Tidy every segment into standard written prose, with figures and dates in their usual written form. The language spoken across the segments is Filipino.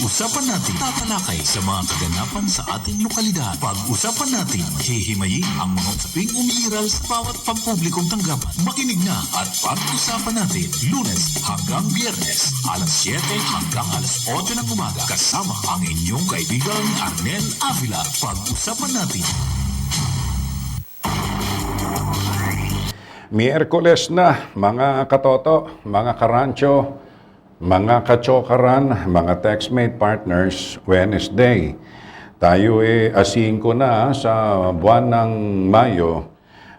Pag-usapan natin, tatalakay sa mga kaganapan sa ating lokalidad. Pag-usapan natin, hihimayin ang mga usaping umiiral sa bawat pampublikong tanggapan. Makinig na at pag-usapan natin, Lunes hanggang Biyernes, alas 7 hanggang alas 8 ng umaga. Kasama ang inyong kaibigang Arnel Avila. Pag-usapan natin. Miyerkules na, mga katoto, mga karancho, mga kachokaran, mga textmate partners, Wednesday. Tayo asing ko na sa buwan ng Mayo.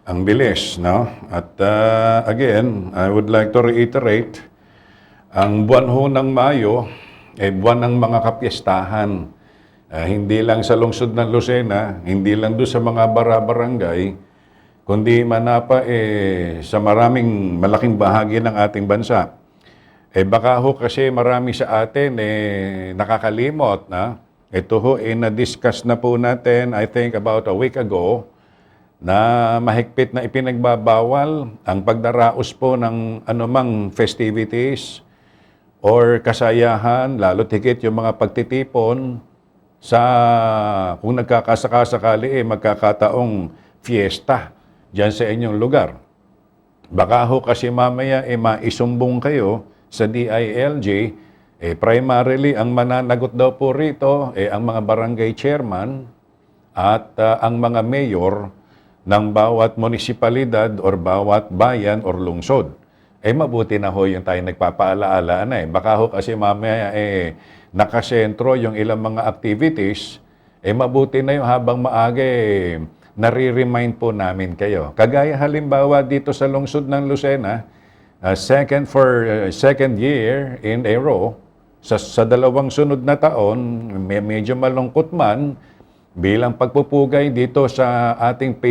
Ang bilis, no? At again, I would like to reiterate, ang buwan ho ng Mayo ay buwan ng mga kapiestahan. Hindi lang sa lungsod ng Lucena, hindi lang doon sa mga bara-barangay, kundi manapa sa maraming malaking bahagi ng ating bansa. Baka ho kasi marami sa atin nakakalimot na. Ito ho na-discuss na po natin, I think about a week ago, na mahigpit na ipinagbabawal ang pagdaraos po ng anumang festivities or kasayahan, lalo't higit yung mga pagtitipon sa kung nagkakasakasakali magkakataong fiesta dyan sa inyong lugar. Baka ho kasi mamaya maisumbong kayo sa DILG, primarily ang mananagot daw po rito ang mga barangay chairman at ang mga mayor ng bawat munisipalidad or bawat bayan or lungsod. Mabuti na ho yung tayo nagpapaalaala na Baka ho kasi mamaya nakasentro yung ilang mga activities, mabuti na yung habang maaga nare-remind po namin kayo. Kagaya halimbawa dito sa lungsod ng Lucena, second year in a row, sa dalawang sunod na taon, medyo malungkot man, bilang pagpupugay dito sa ating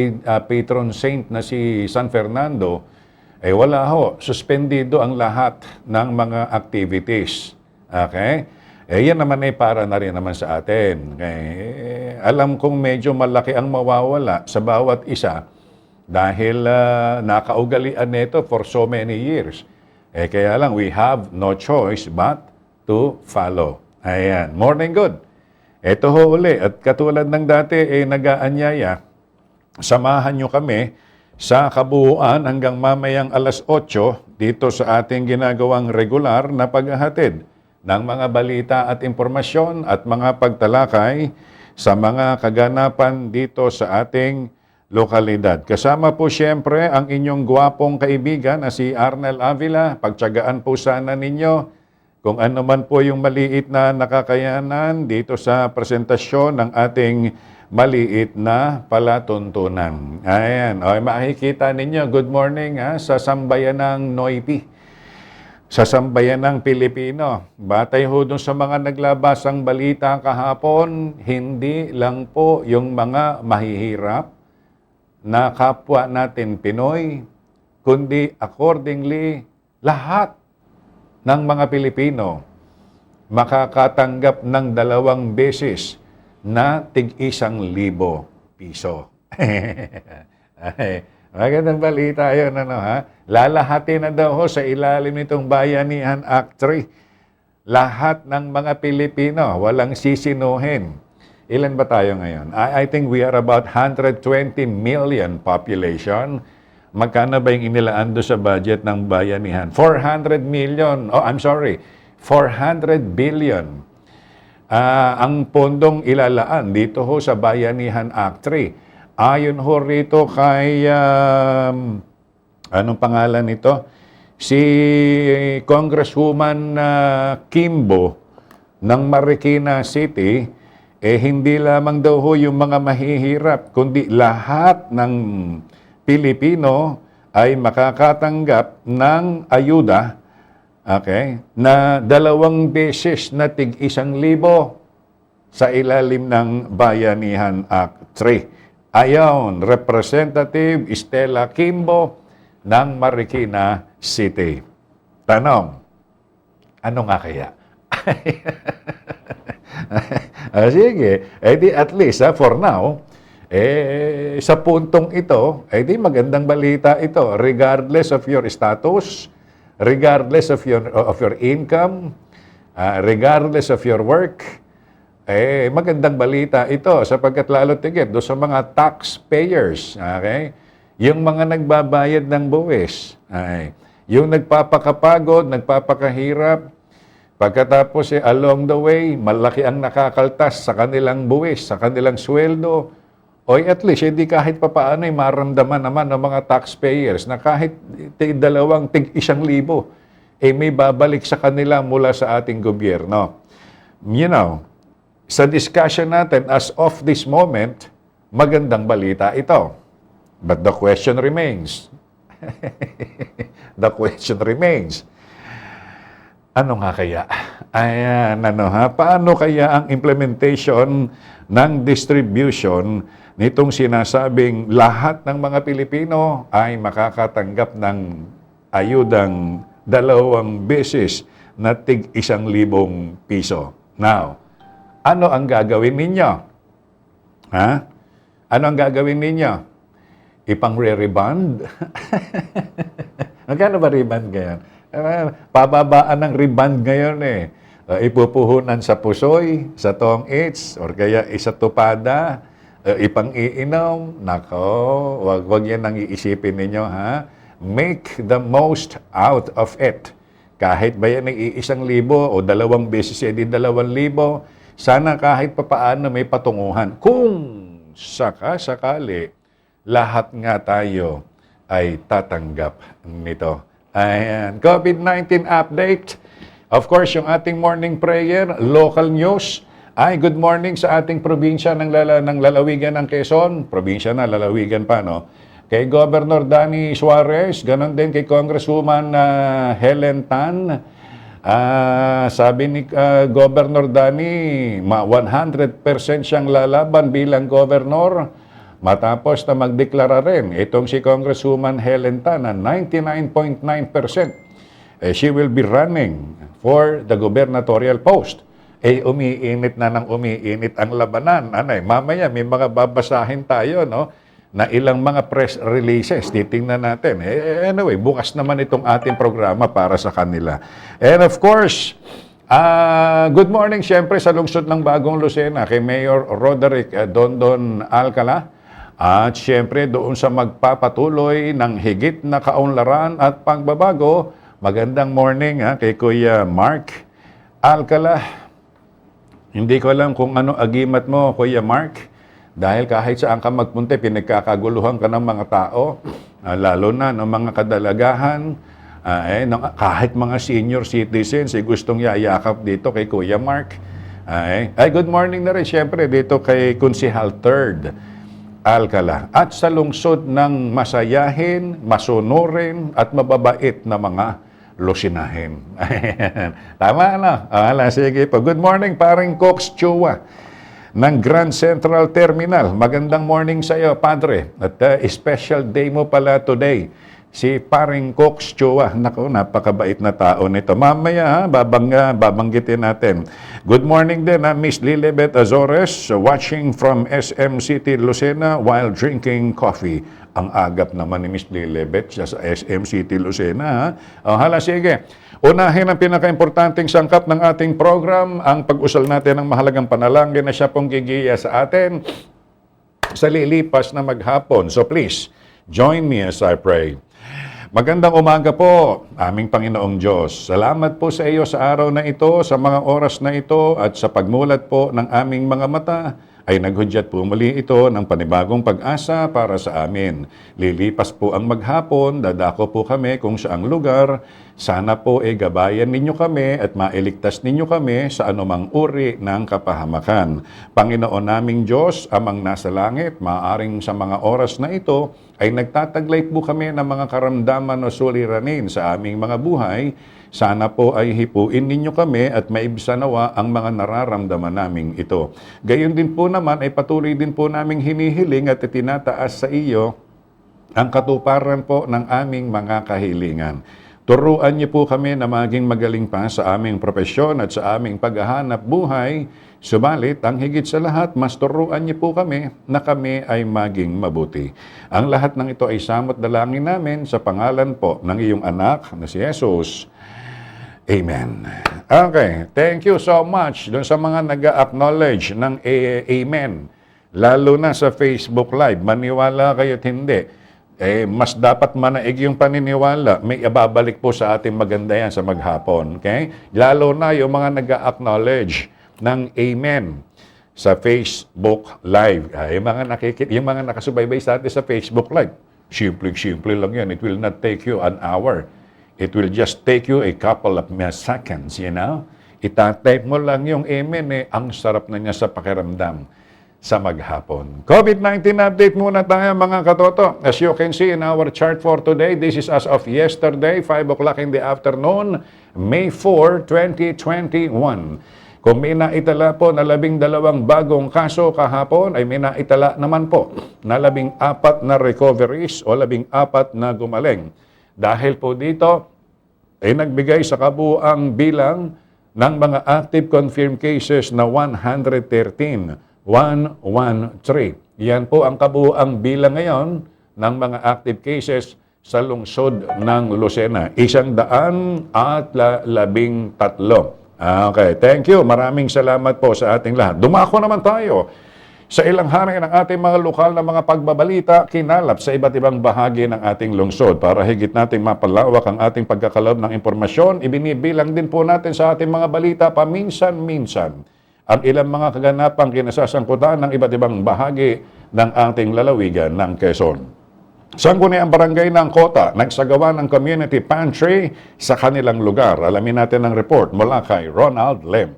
patron saint na si San Fernando, wala ho, suspendido ang lahat ng mga activities. Okay? Yan naman para na rin naman sa atin. Alam kong medyo malaki ang mawawala sa bawat isa dahil nakaugalian nito for so many years. Kaya lang, we have no choice but to follow. Ayan. Morning good. Ito ho uli. At katulad ng dati, nag-aanyaya, samahan nyo kami sa kabuuan hanggang mamayang alas 8 dito sa ating ginagawang regular na paghahatid ng mga balita at impormasyon at mga pagtalakay sa mga kaganapan dito sa ating lokalidad. Kasama po siyempre ang inyong gwapong kaibigan na si Arnel Avila. Pagtiyagaan po sana ninyo kung ano man po yung maliit na nakakayanan dito sa presentasyon ng ating maliit na palatuntunan. Ayan, makikita ninyo, good morning sa sambayan ng Noipi. Sa sambayan ng Pilipino. Batay ho dun sa mga naglabasang balita kahapon, hindi lang po yung mga mahihirap na kapwa natin Pinoy, kundi accordingly, lahat ng mga Pilipino makakatanggap ng 2 beses na tig-1,000 piso. Magandang balita yun, Lalahati na daw ho sa ilalim nitong Bayanihan Act 3. Lahat ng mga Pilipino, walang sisinuhin. Ilan ba tayo ngayon? I think we are about 120 million population. Magkano ba yung inilaan doon sa budget ng Bayanihan? 400 million. 400 billion. Ang pondong ilalaan dito ho sa Bayanihan Act 3. Ayon ho rito kay, anong pangalan nito? Si Congresswoman Kimbo ng Marikina City, hindi lamang daw ho yung mga mahihirap, kundi lahat ng Pilipino ay makakatanggap ng ayuda, na 2 beses na tig-1,000 sa ilalim ng Bayanihan Act 3. Ayon, Representative Stella Kimbo ng Marikina City. Tanong, ano nga kaya? Sige, di at least for now, sa puntong ito, di magandang balita ito, regardless of your status, regardless of your income, regardless of your work, magandang balita ito sapagkat lalo tigit doon sa mga taxpayers, okay? Yung mga nagbabayad ng buwis, yung nagpapakapagod, nagpapakahirap, pagkatapos along the way, malaki ang nakakaltas sa kanilang buwis, sa kanilang sweldo, o at least, hindi kahit papaano maramdaman naman ng mga taxpayers na kahit tig-1,000 may babalik sa kanila mula sa ating gobyerno. You know, sa discussion natin, as of this moment, magandang balita ito. But the question remains. The question remains. Ano nga kaya? Ayan, paano kaya ang implementation ng distribution nitong sinasabing lahat ng mga Pilipino ay makakatanggap ng ayudang 2 beses na tig-1,000 piso? Now, ano ang gagawin ninyo? Ha? Ano ang gagawin ninyo? Ipang-re-reband? Magkano ba reband ngayon? Pababaan ng reband ngayon ipupuhunan sa pusoy, sa tong its, or kaya isa tupada, ipang-iinom. Nako, wag yan ang iisipin ninyo, ha? Make the most out of it. Kahit ba yan ay 1,000 o 2 beses, 2,000, sana kahit papaano may patunguhan. Kung sakali, lahat nga tayo ay tatanggap nito. Ayan. COVID-19 update. Of course, yung ating morning prayer, local news. Good morning sa ating probinsya ng lalawigan ng Quezon. Probinsya na, lalawigan pa, no? Kay Governor Danny Suarez, ganon din kay Congresswoman Helen Tan. Sabi ni Governor Danny, 100% siyang lalaban bilang governor. Matapos na magdeklara rin itong si Congresswoman Helen Tan na 99.9%, she will be running for the gubernatorial post. Umiinit na ng umiinit ang labanan. Mamaya may mga babasahin tayo, no? Na ilang mga press releases, titingnan natin. Anyway, bukas naman itong ating programa para sa kanila. And of course, good morning siyempre sa lungsod ng Bagong Lucena kay Mayor Roderick Dondon Alcala. At siyempre doon sa magpapatuloy ng higit na kaunlaran at pagbabago, magandang morning kay Kuya Mark Alcala. Hindi ko alam kung ano agimat mo, Kuya Mark, dahil kahit saan ka magpunta, pinagkakaguluhan ka ng mga tao, lalo na ng mga kadalagahan, kahit mga senior citizens, gustong yayakap dito kay Kuya Mark. Good morning na rin siyempre dito kay Kunsihal 3rd Alcala. At sa lungsod ng masayahin, masunurin at mababait na mga Lusinahin. Tama na. Sige po. Good morning, paring Cox Chua ng Grand Central Terminal. Magandang morning sa iyo, Padre. At special day mo pala today. Si paring Cox Chua. Naku, napakabait na tao nito. Mamaya, babanggitin natin. Good morning din, Miss Lilibet Azores, watching from SM City, Lucena while drinking coffee. Ang agap naman ni Miss Lilibet sa SM City, Lucena. Sige. Unahin ang pinaka-importanting sangkap ng ating program, ang pag-usal natin ng mahalagang panalangin na siya pong gigiya sa atin sa lilipas na maghapon. So please, join me as I pray. Magandang umaga po, aming Panginoong Diyos. Salamat po sa iyo sa araw na ito, sa mga oras na ito, at sa pagmulat po ng aming mga mata, ay naghudyat po muli ito ng panibagong pag-asa para sa amin. Lilipas po ang maghapon, dadako po kami kung saang lugar. Sana po gabayan ninyo kami at mailigtas ninyo kami sa anumang uri ng kapahamakan. Panginoon naming Diyos, amang nasa langit, maaring sa mga oras na ito, ay nagtataglay po kami ng mga karamdaman o suliranin sa aming mga buhay. Sana po ay hipuin ninyo kami at maibsanawa ang mga nararamdaman naming ito. Gayon din po naman ay patuloy din po naming hinihiling at itinataas sa iyo ang katuparan po ng aming mga kahilingan. Turuan niyo po kami na maging magaling pa sa aming propesyon at sa aming paghahanap buhay. Subalit, ang higit sa lahat, mas turuan niyo po kami na kami ay maging mabuti. Ang lahat ng ito ay samot dalangin namin sa pangalan po ng iyong anak na si Jesus. Amen. Okay, thank you so much dun sa mga nag-acknowledge ng amen. Lalo na sa Facebook Live, maniwala kayo't hindi. Mas dapat manaig yung paniniwala. May ibabalik po sa ating maganda yan sa maghapon. Okay? Lalo na yung mga nag-acknowledge ng amen sa Facebook Live. Yung mga nakasubaybay sa atin sa Facebook Live. Simple lang yan. It will not take you an hour. It will just take you a couple of seconds, you know? Itatype mo lang yung amen, ang sarap na niya sa pakiramdam sa maghapon. COVID-19 update muna tayo mga katoto. As you can see in our chart for today, this is as of yesterday, 5 o'clock in the afternoon, May 4, 2021. Kung may naitala po na 12 bagong kaso kahapon, ay may naitala naman po na 14 na recoveries o 14 na gumaling. Dahil po dito, ay nagbigay sa kabuuang bilang ng mga active confirmed cases na 113. 113. Yan po ang kabuuang bilang ngayon ng mga active cases sa lungsod ng Lucena. 113. Okay, thank you. Maraming salamat po sa ating lahat. Dumako naman tayo sa ilang hari ng ating mga lokal na mga pagbabalita, kinalap sa iba't ibang bahagi ng ating lungsod. Para higit nating mapalawak ang ating pagkakalob ng impormasyon, ibinibilang din po natin sa ating mga balita paminsan-minsan ang ilang mga kaganapang kinasasangkutan ng iba't ibang bahagi ng ating lalawigan ng Quezon. Sangguniang barangay ng Kota, nagsagawa ng community pantry sa kanilang lugar. Alamin natin ang report mula kay Ronald Lem.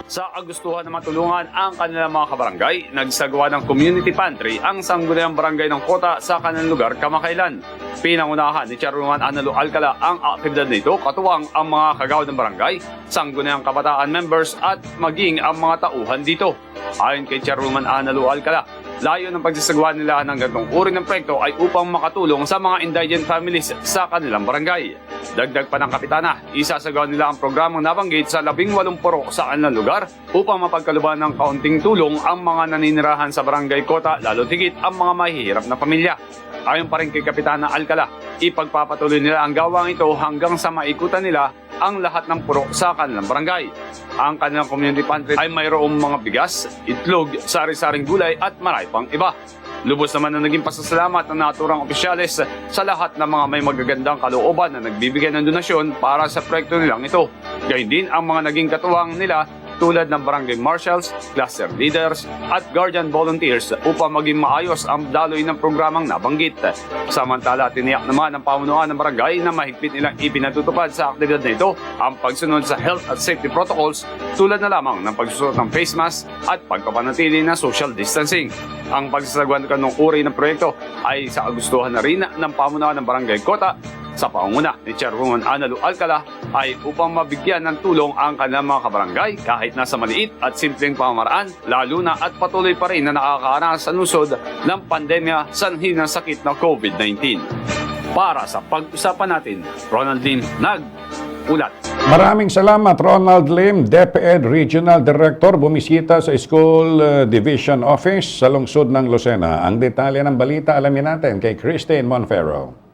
Sa kagustuhan na matulungan ang kanilang mga kabarangay, nagsagawa ng community pantry ang sangguniang barangay ng Kota sa kanilang lugar kamakailan. Pinangunahan ni Chairwoman Analu Alcala ang aktibidad nito, katuwang ang mga kagawad ng barangay, sangguniang kabataan members at maging ang mga tauhan dito. Ayon kay Chairwoman Analu Alcala, layo ng pagsasagawa nila ng ganitong uri ng proyekto ay upang makatulong sa mga indigent families sa kanilang barangay. Dagdag pa ng kapitana, isasagawa nila ang programang nabanggit sa 18 purok sa kanilang lugar upang mapagkaluban ng kaunting tulong ang mga naninirahan sa barangay Kota, lalo tigit ang mga mahihirap na pamilya. Ayon pa rin kay Kapitana Alcala, ipagpapatuloy nila ang gawang ito hanggang sa maikutan nila ang lahat ng purok sa kanilang barangay. Ang kanilang community pantry ay mayroong mga bigas, itlog, sari-saring gulay at marami pang iba. Lubos naman na naging pasasalamat ng naturang opisyales sa lahat ng mga may magagandang kalooban na nagbibigay ng donasyon para sa proyekto nilang ito. Gayun din ang mga naging katuwang nila tulad ng barangay marshals, cluster leaders at guardian volunteers upang maging maayos ang daloy ng programang nabanggit. Samantala, tiniyak naman ng pamunuan ng barangay na mahigpit nilang ipinatutupad sa aktibidad na ito ang pagsunod sa health at safety protocols tulad na lamang ng pagsusuot ng face mask at pagpapanatili ng social distancing. Ang pagsasagawa ng uri ng proyekto ay sa kagustuhan na rin ng pamunuan ng barangay Kota sa pangunguna ni Chairwoman Analu Alcala ay upang mabigyan ng tulong ang kanilang mga kabarangay kahit nasa maliit at simpleng pamamaraan, lalo na at patuloy pa rin na nakakaranas sa lusod ng pandemya sanhi ng sakit na COVID-19. Para sa pag-usapan natin, Ronald Lim, nag-ulat. Maraming salamat, Ronald Lim, DepEd Regional Director, bumisita sa School Division Office sa lungsod ng Lucena. Ang detalye ng balita alamin natin kay Christine Monferro.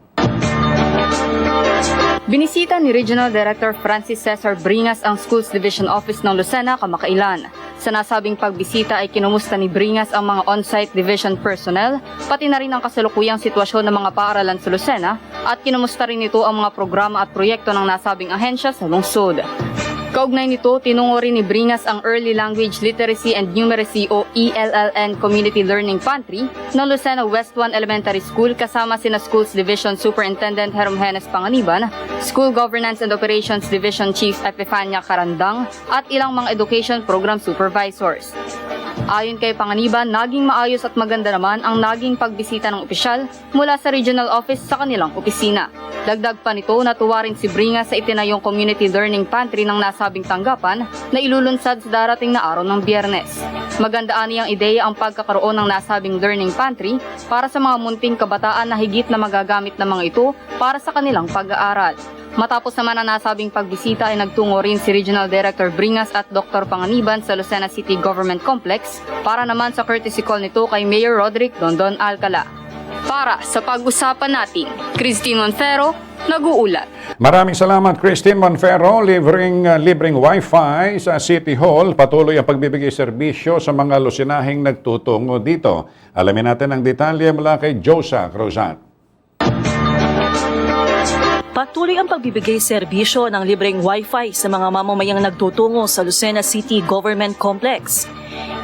Binisita ni Regional Director Francis Cesar Bringas ang Schools Division Office ng Lucena kamakailan. Sa nasabing pagbisita ay kinumusta ni Bringas ang mga on-site division personnel, pati na rin ang kasalukuyang sitwasyon ng mga paaralan sa Lucena at kinumusta rin ito ang mga programa at proyekto ng nasabing ahensya sa lungsod. Kaugnay nito, tinungo rin ni Bringas ang Early Language Literacy and Numeracy o ELLN Community Learning Pantry ng Lucena West 1 Elementary School kasama sina Schools Division Superintendent Hermhenes Panganiban, School Governance and Operations Division Chief Epifania Carandang at ilang mga education program supervisors. Ayon kay Panganiban, naging maayos at maganda naman ang naging pagbisita ng opisyal mula sa regional office sa kanilang opisina. Dagdag pa nito, natuwa rin si Bringas sa itinayong community learning pantry ng nasabing tanggapan na ilulunsad sa darating na araw ng Biyernes. Magandaan niyang ideya ang pagkakaroon ng nasabing learning pantry para sa mga munting kabataan na higit na magagamit ng mga ito para sa kanilang pag-aaral. Matapos naman ang nasabing pagbisita ay nagtungo rin si Regional Director Bringas at Dr. Panganiban sa Lucena City Government Complex para naman sa courtesy call nito kay Mayor Roderick Dondon Alcala. Para sa pag-usapan natin, Christine Monferro, Nag-uulat. Maraming salamat, Christine Monferro. Libreng Wi-Fi sa City Hall. Patuloy ang pagbibigay serbisyo sa mga lusinahing nagtutungo dito. Alamin natin ang detalye mula kay Josa Cruzat. Patuloy ang pagbibigay serbisyo ng libreng Wi-Fi sa mga mamamayang nagtutungo sa Lucena City Government Complex.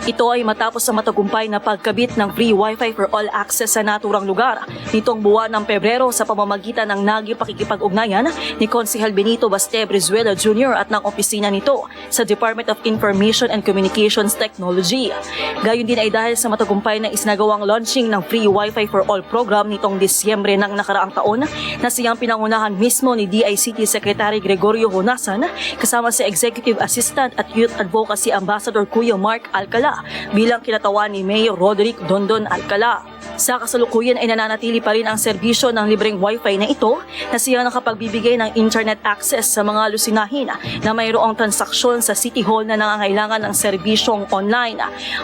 Ito ay matapos ang matagumpay na pagkabit ng free Wi-Fi for all access sa naturang lugar nitong buwan ng Pebrero sa pamamagitan ng naging pakikipag-ugnayan ni Konsehal Benito Baste Brizuela Jr. at ng opisina nito sa Department of Information and Communications Technology. Gayon din ay dahil sa matagumpay na isinagawang launching ng free Wi-Fi for all program nitong Disyembre ng nakaraang taon na siyang pinangunahan mismo ni DICT Secretary Gregorio Honasan kasama si Executive Assistant at Youth Advocacy Ambassador Kuya Mark Alcala bilang kinatawan ni Mayor Roderick Dondon Alcala. Sa kasalukuyan ay nananatili pa rin ang serbisyo ng libreng Wi-Fi na ito na siya nakapagbibigay ng internet access sa mga lusinahin na mayroong transaksyon sa City Hall na nangangailangan ng serbisyong online.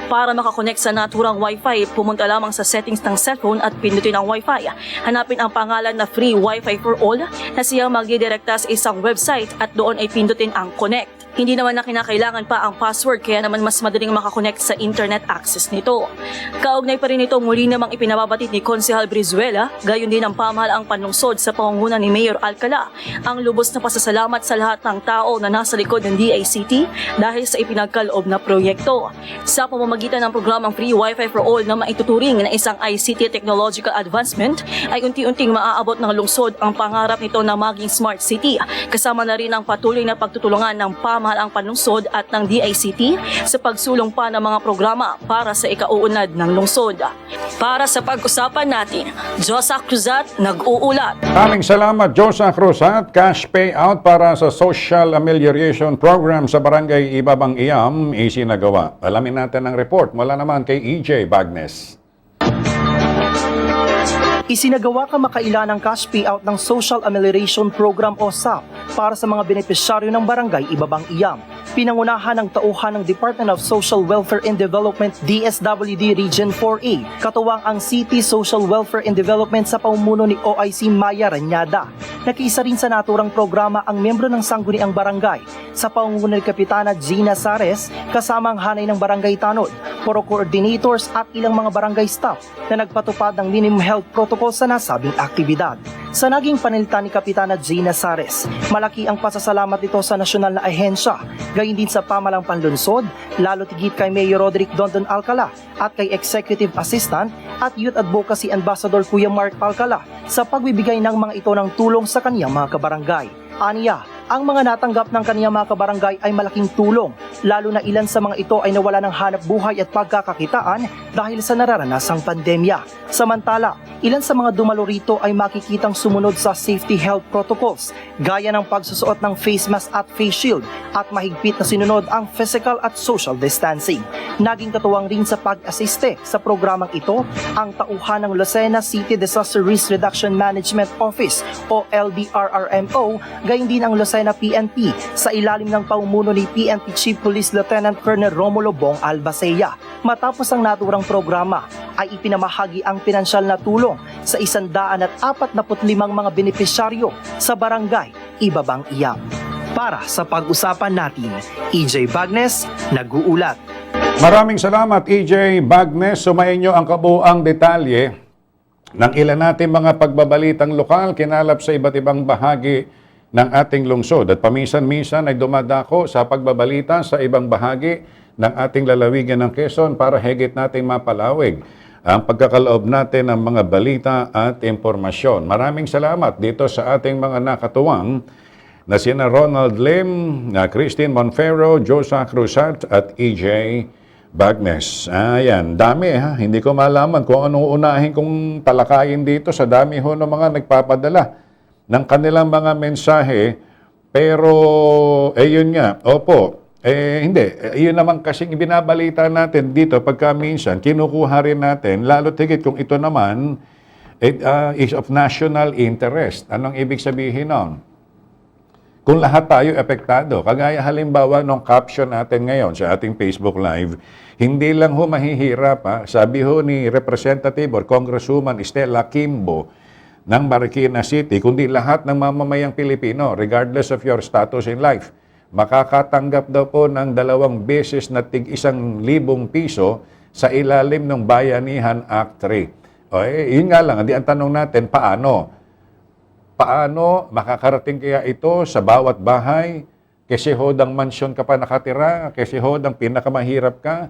Para makakonect sa naturang Wi-Fi, pumunta lamang sa settings ng cellphone at pindutin ang Wi-Fi. Hanapin ang pangalan na Free Wi-Fi for All na siya magdidirekta sa isang website at doon ay pindutin ang Connect. Hindi naman na kinakailangan pa ang password kaya naman mas madaling makakonect sa internet access nito. Kaugnay pa rin ito muli namang ipinababatid ni Konsehal Brizuela, gayon din ang pamahalaang panlungsod sa pangunguna ni Mayor Alcala, ang lubos na pasasalamat sa lahat ng tao na nasa likod ng DICT dahil sa ipinagkaloob na proyekto. Sa pamamagitan ng programang Free Wi-Fi for All na maituturing na isang ICT technological advancement ay unti-unting maaabot ng lungsod ang pangarap nito na maging smart city, kasama na rin ang patuloy na pagtutulungan ng pamahalaang panlungsod at ng DICT sa pagsulong pa ng mga programa para sa ikauunlad ng lungsod. Para sa pag-usapan natin, Josa Cruzat nag-uulat. Maraming salamat, Josa Cruzat. Cash payout para sa Social Amelioration Program sa Barangay Ibabang Iyam isinagawa. Alamin natin ang report mula naman kay EJ Bagnes. Isinagawa kamakailan ang cash payout ng Social Amelioration Program o SAP para sa mga benepisyaryo ng Barangay Ibabang Iyam. Pinangunahan ng tauhan ng Department of Social Welfare and Development DSWD Region 4A, katuwang ang City Social Welfare and Development sa pamumuno ni OIC Maya Ranyada. Nakiisa rin sa naturang programa ang miyembro ng Sangguniang Barangay sa pamumuno ni Kapitana Gina Sares kasama ang hanay ng Barangay Tanod, poro coordinators at ilang mga barangay staff na nagpatupad ng minimum health protocol sa nasabing aktibidad. Sa naging panelita ni Kapitana Gina Sares, malaki ang pasasalamat nito sa nasyonal na ahensya, gayon din sa pamalang panlunsod, lalo tigit kay Mayor Roderick Dondon Alcala at kay Executive Assistant at Youth Advocacy Ambassador Kuya Mark Alcala sa pagbibigay ng mga ito ng tulong sa kaniyang mga kabarangay. Aniya, ang mga natanggap ng kaniyang mga kabarangay ay malaking tulong, lalo na ilan sa mga ito ay nawala ng hanap buhay at pagkakakitaan dahil sa nararanasang pandemya. Samantala, ilan sa mga dumalo rito ay makikitang sumunod sa safety health protocols, gaya ng pagsusuot ng face mask at face shield at mahigpit na sinunod ang physical at social distancing. Naging katuwang rin sa pag-asiste sa programang ito ang tauhan ng Lucena City Disaster Risk Reduction Management Office o LDRRMO, gayon din ang Lucena PNP sa ilalim ng pamumuno ni PNP Chief Police Lieutenant Colonel Romulo Bong Albacea. Matapos ang naturang programa, ay ipinamahagi ang pinansyal na tulong sa 145 mga benepisyaryo sa Barangay Ibabang Iyam. Para sa pag-usapan natin, EJ Bagnes, nag-uulat. Maraming salamat, EJ Bagnes. Sumainyo ang kabuuang detalye ng ilan natin mga pagbabalitang lokal kinalap sa iba't ibang bahagi ng ating lungsod at paminsan-minsan ay dumadako sa pagbabalita sa ibang bahagi ng ating lalawigan ng Quezon para higit nating mapalawig ang pagkakaloob natin ng mga balita at impormasyon. Maraming salamat dito sa ating mga nakatuwang na sina Ronald Lim, Christine Monferro, Josa Cruzat at EJ Bagnes. Ayan, dami ha. Hindi ko malaman kung anong unahin kong talakayin dito sa dami ho ng mga nagpapadala ng kanilang mga mensahe. Pero, yun nga, opo, hindi. Yun naman kasing ibinabalita natin dito pagka minsan, kinukuha rin natin, lalo tigit kung ito naman is of national interest. Anong ibig sabihin nun? Kung lahat tayo epektado, kagaya halimbawa ng caption natin ngayon sa ating Facebook Live, hindi lang ho mahihirap, sabi ho ni Representative or Congresswoman Stella Kimbo, ng Marikina City, kundi lahat ng mamamayang Pilipino, regardless of your status in life. Makakatanggap daw po ng 2 beses na tig-1,000 piso sa ilalim ng Bayanihan Act 3. O, yun nga lang, ang tanong natin, paano? Paano makakarating kaya ito sa bawat bahay? Kasi hodang mansyon ka pa nakatira, kasi hodang pinakamahirap ka,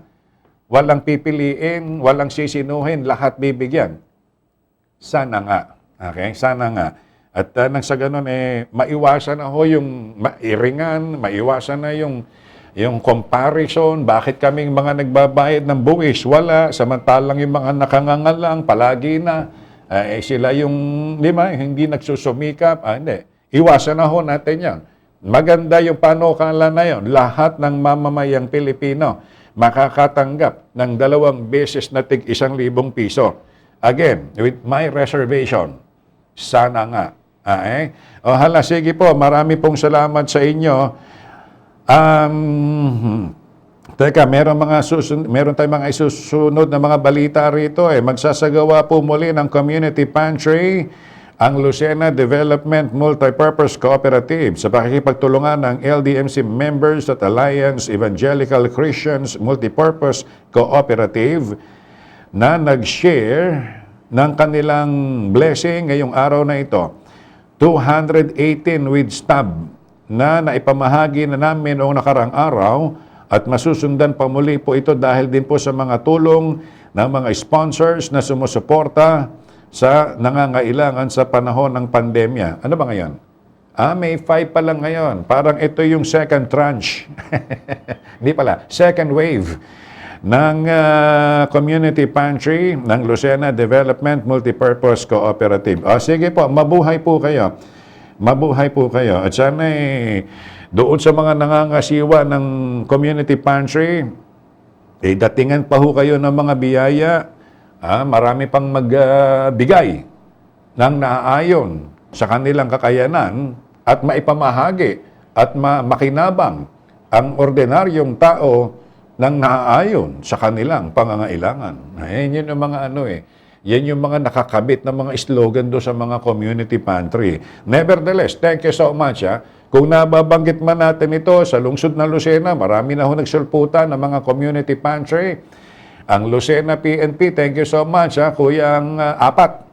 walang pipiliin, walang sisinuhin, lahat bibigyan. Sana nga. Okay? Sana nga. At nang sa ganun, maiwasan na ho yung mairingan, maiwasan na yung comparison, bakit kaming mga nagbabayad ng buwis, wala, samantalang yung mga nakangangalang, palagi na, sila yung, hindi nagsusumikap, hindi. Iwasan na ho natin yan. Maganda yung panukala na yun. Lahat ng mamamayang Pilipino makakatanggap ng 2 beses na tig-1,000 piso. Again, with my reservation, sana nga. Hala, sige po, marami pong salamat sa inyo. Teka, meron tayong mga isusunod na mga balita rito. Magsasagawa po muli ng community pantry ang Lucena Development Multipurpose Cooperative sa pakikipagtulungan ng LDMC members at Alliance Evangelical Christians Multipurpose Cooperative na nag-share ng kanilang blessing ngayong araw na ito. 218 with stub na naipamahagi na namin noong nakarang araw at masusundan pa muli po ito dahil din po sa mga tulong ng mga sponsors na sumusuporta sa nangangailangan sa panahon ng pandemya. Ano ba ngayon? May 5 pa lang ngayon. Parang ito yung second tranche. Hindi pala, second wave ng community pantry ng Lucena Development Multipurpose Cooperative. Sige po, mabuhay po kayo. Mabuhay po kayo. At sana doon sa mga nangangasiwa ng community pantry, datingan pa ho kayo ng mga biyaya. Marami pang magbigay ng naaayon sa kanilang kakayanan at maipamahagi at makinabang ang ordinaryong tao ng naaayon sa kanilang pangangailangan. Yan yung mga yan yung mga nakakabit na mga slogan do sa mga community pantry. Nevertheless, thank you so much. Kung nababanggit man natin ito sa lungsod ng Lucena, marami na ho nagsulputan ng mga community pantry. Ang Lucena PNP, thank you so much, Kuyang Apat.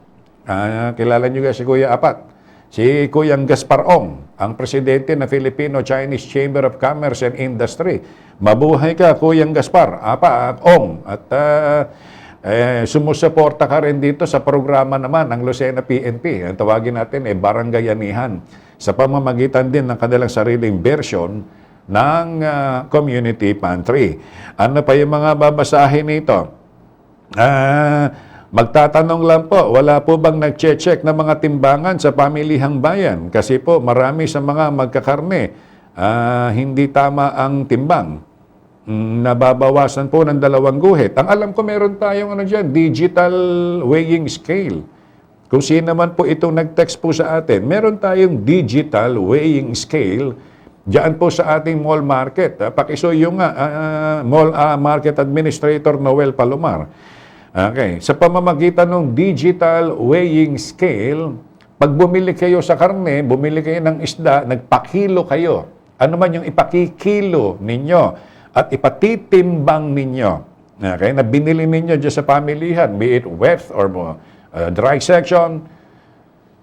Kilala nyo si Kuya Apat. Si Kuyang Gaspar Ong, ang presidente ng Filipino-Chinese Chamber of Commerce and Industry. Mabuhay ka, Kuyang Gaspar, Ong. At sumusuporta ka rin dito sa programa naman ng Lucena PNP. Ang tawagin natin Barangayanihan sa pamamagitan din ng kanilang sariling version ng community pantry. Ano pa yung mga babasahin nito? Magtatanong lang po, wala po bang nag-check ng mga timbangan sa pamilihang bayan? Kasi po marami sa mga magkakarne, hindi tama ang timbang. Nababawasan po ng 2 guhit. Ang alam ko meron tayong digital weighing scale. Kung sino man po itong nag-text po sa atin, meron tayong digital weighing scale diyan po sa ating mall market. Pakisuyo nga, mall market administrator Noel Palomar. Okay. Sa pamamagitan ng digital weighing scale, pag bumili kayo sa karne, bumili kayo ng isda, nagpakilo kayo. Ano man yung ipakikilo ninyo at ipatitimbang ninyo. Okay. Na binili ninyo dyan sa pamilihan, be it wet or dry section,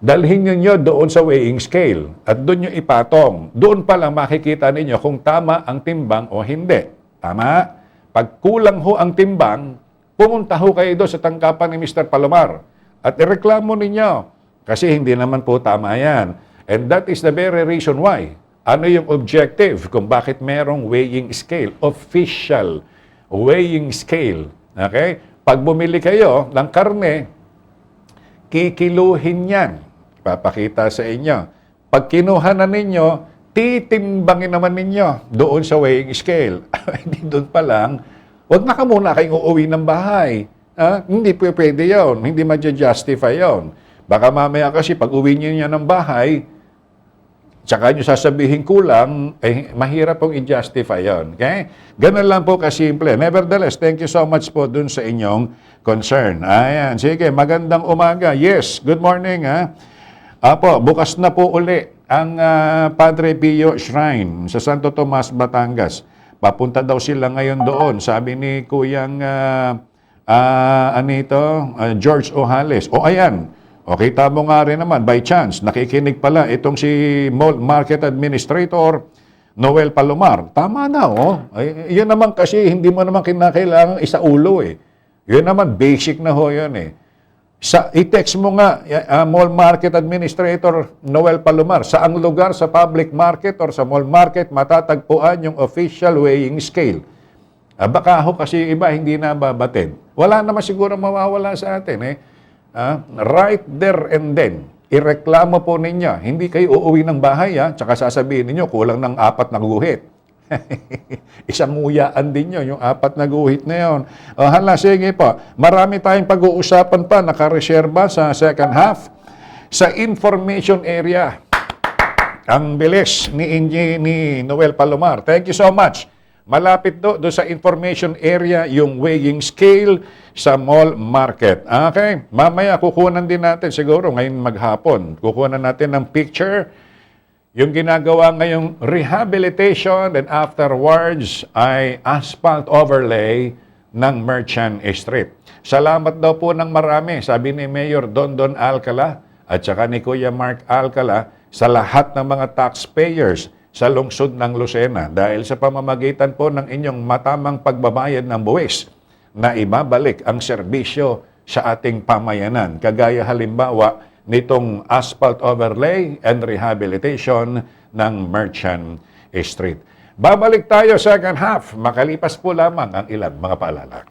dalhin ninyo doon sa weighing scale at doon nyo ipatong. Doon pa lang makikita ninyo kung tama ang timbang o hindi. Tama? Pag kulang ho ang timbang, pumunta ho kayo doon sa tangkapan ni Mr. Palomar at ireklamo ninyo kasi hindi naman po tama yan. And that is the very reason why. Ano yung objective kung bakit merong weighing scale? Official weighing scale. Okay? Pag bumili kayo ng karne, kikiluhin yan. Papakita sa inyo. Pag kinuha na ninyo, titimbangin naman ninyo doon sa weighing scale. Hindi doon pa lang, huwag na ka muna kayong uuwi ng bahay. Hindi pwede yun. Hindi ma-justify yun. Baka mamaya kasi pag uwi niyo ng bahay, tsaka nyo sasabihin kulang, eh, mahirap pong i-justify yun. Okay? Ganun lang po kasimple. Nevertheless, thank you so much po dun sa inyong concern. Ayan, sige, magandang umaga. Yes, good morning, ha? Apo, bukas na po uli ang Padre Pio Shrine sa Santo Tomas, Batangas. Papunta daw sila ngayon doon. Sabi ni Kuyang George Ojales. O ayan, o kita mo nga rin naman, by chance, nakikinig pala itong si Mall Market Administrator Noel Palomar. Tama na, oh. Ay, yun naman kasi hindi mo naman kinakailangan isaulo eh. Yun naman, basic na ho yun eh. I-text mo nga, Mall Market Administrator Noel Palomar, saang lugar sa public market or sa mall market matatagpuan yung official weighing scale. Baka ho kasi iba hindi na babatid. Wala naman siguro mawawala sa atin eh. Right there and then, ireklamo po ninyo. Hindi kayo uuwi ng bahay, tsaka sasabihin ninyo, kulang ng 4 na guhit. Isang nguyaan din yun, yung 4 na guhit na yun. Hala, sige po. Marami tayong pag-uusapan pa, nakareserba sa second half. Sa information area, ang bilis ni Noel Palomar. Thank you so much. Malapit do sa information area yung weighing scale sa mall market. Okay? Mamaya kukunan din natin siguro ngayon maghapon. Kukunan natin ng picture yung ginagawa ngayong rehabilitation and afterwards ay asphalt overlay ng Merchant Street. Salamat daw po ng marami, sabi ni Mayor Dondon Alcala at saka ni Kuya Mark Alcala sa lahat ng mga taxpayers sa lungsod ng Lucena dahil sa pamamagitan po ng inyong matamang pagbabayad ng buwis na ibabalik ang serbisyo sa ating pamayanan. Kagaya halimbawa nitong asphalt overlay and rehabilitation ng Merchant Street. Babalik tayo second half. Makalipas po lamang ang ilang mga paalala.